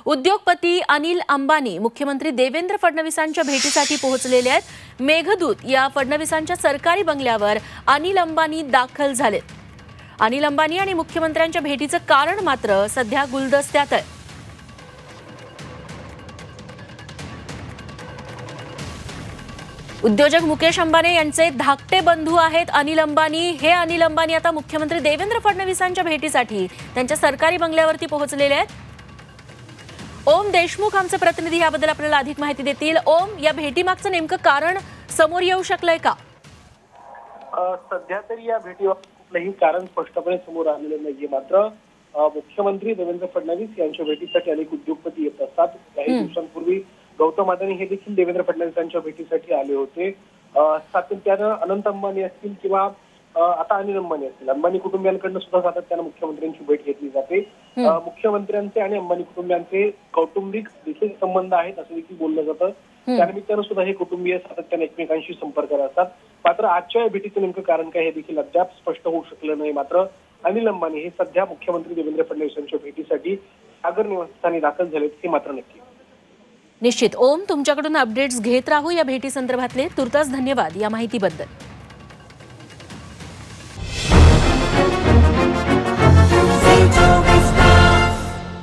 उद्योगपती अनिल अंबानी मुख्यमंत्री देवेंद्र फडणवीसांच्या भेटीसाठी पोहोचलेले आहेत। मेघदूत या फडणवीसांच्या सरकारी बंगल्यावर अनिल अंबानी दाखल झालेत। अनिल अंबानी आणि मुख्यमंत्र्यांच्या भेटीचं कारण मात्र सध्या गुलदस्त्यात आहे। उद्योजक मुकेश अंबानी यांचे धाकटे बंधू आहेत अनिल अंबानी। हे अनिल अंबानी आता मुख्यमंत्री देवेंद्र फडणवीसांच्या भेटीसाठी त्यांच्या सरकारी बंगल्यावरती पोहोचलेले आहेत। ओम देशमुख आमचे प्रतिनिधी याबद्दल आपल्याला अधिक माहिती देतील। ओम, या भेटीमागचं नेमकं कारण समोर येऊ शकलंय का? सध्या तरी या भेटीवर कुठलंही कारण स्पष्टपणे समोर आलेलं नाहीये। मात्र मुख्यमंत्री देवेंद्र फडणवीस यांच्या भेटीसाठी अनेक उद्योगपती येत असतात। काही दिवसांपूर्वी गौतम अदानी हे देखील देवेंद्र फडणवीसांच्या भेटीसाठी आले होते। सातत्यानं अनंत अंबानी असतील किंवा आता अनिल अंबानी असतील, अंबानी कुटुंबियांकडून सुद्धा सातत्यानं मुख्यमंत्र्यांची भेट घेतली जाते। मुख्यमंत्र्यांचे आणि अंबानी कुटुंबियांचे कौटुंबिक देखील संबंध आहेत असं देखील बोललं जातं। त्यानिमित्तानं सुद्धा हे कुटुंबीय सातत्याने एकमेकांशी संपर्कात असतात। मात्र आजच्या भेटीचं नेमकं कारण काय हे देखील अद्याप स्पष्ट होऊ शकलं नाही। मात्र अनिल अंबानी हे सध्या मुख्यमंत्री देवेंद्र फडणवीसांच्या भेटीसाठी सागर निवासस्थानी दाखल झालेत हे मात्र नक्की। निश्चित ओम, तुमच्याकडून अपडेट्स घेत राहू या भेटी संदर्भातले। तुर्तास धन्यवाद या माहितीबद्दल।